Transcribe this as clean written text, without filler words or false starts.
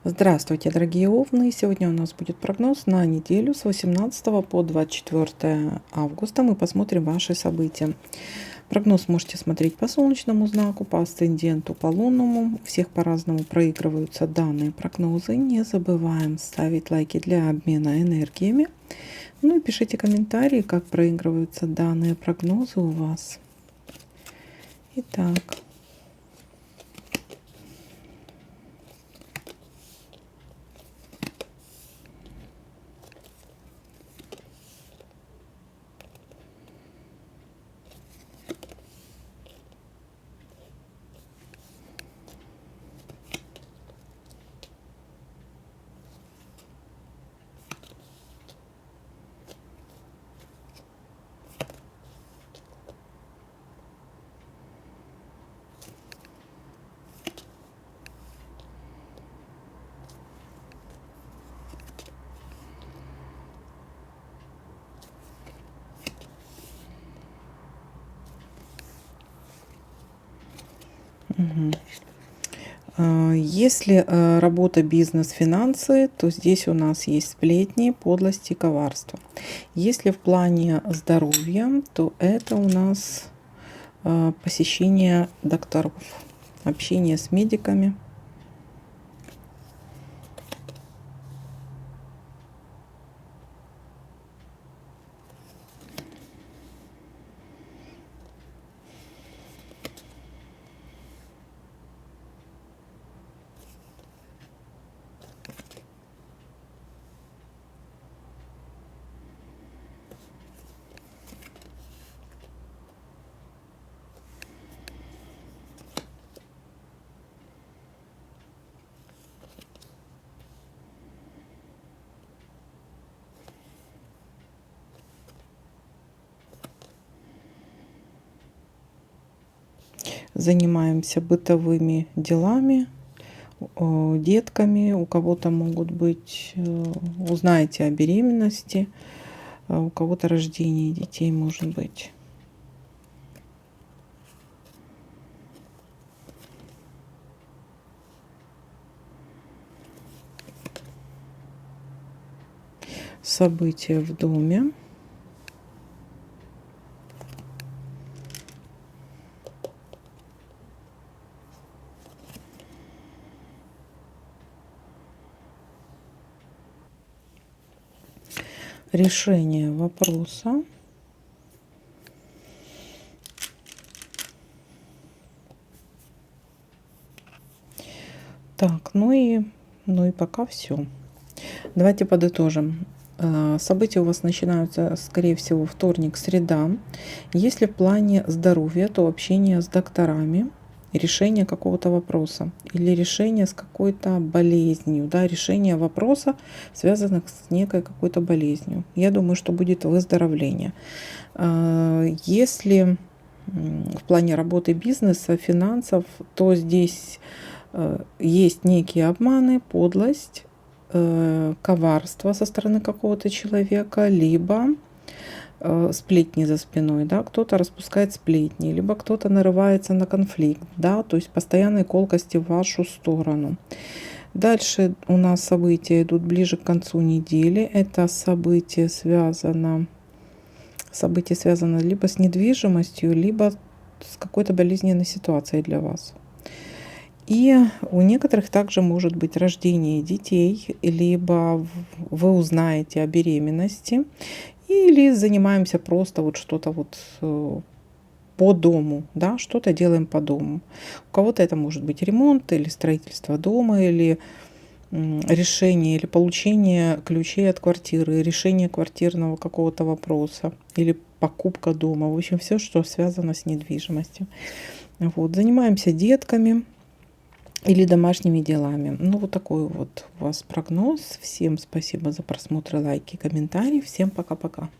Здравствуйте, дорогие овны! Сегодня у нас будет прогноз на неделю с 18 по 24 августа. Мы посмотрим ваши события. Прогноз можете смотреть по солнечному знаку, по асценденту, по лунному. У всех по-разному проигрываются данные прогнозы. Не забываем ставить лайки для обмена энергиями. Ну и пишите комментарии, как проигрываются данные прогнозы у вас. Итак. Если работа, бизнес, финансы, то здесь у нас есть сплетни, подлости, коварство. Если в плане здоровья, то это у нас посещение докторов, общение с медиками. Занимаемся бытовыми делами, детками. У кого-то могут быть, узнаете о беременности, у кого-то рождение детей может быть. События в доме. Решение вопроса. Так, ну и пока все. Давайте подытожим. События у вас начинаются, скорее всего, вторник, среда. Если в плане здоровья, то общение с докторами, решение какого-то вопроса или решение с какой-то болезнью, да, решение вопроса, связанных с некой какой-то болезнью. Я думаю, что будет выздоровление. Если в плане работы, бизнеса, финансов, то здесь есть некие обманы, подлость, коварство со стороны какого-то человека, либо сплетни за спиной, да, кто-то распускает сплетни, либо кто-то нарывается на конфликт, да, то есть постоянные колкости в вашу сторону. Дальше у нас события идут ближе к концу недели. Это событие связано либо с недвижимостью, либо с какой-то болезненной ситуацией для вас. И у некоторых также может быть рождение детей, либо вы узнаете о беременности, или занимаемся просто вот что-то вот по дому, да, что-то делаем по дому. У кого-то это может быть ремонт или строительство дома, или решение, или получение ключей от квартиры, решение квартирного какого-то вопроса, или покупка дома. В общем, все, что связано с недвижимостью. Вот. Занимаемся детками или домашними делами. Ну, вот такой вот у вас прогноз. Всем спасибо за просмотр, лайки, комментарии. Всем пока-пока.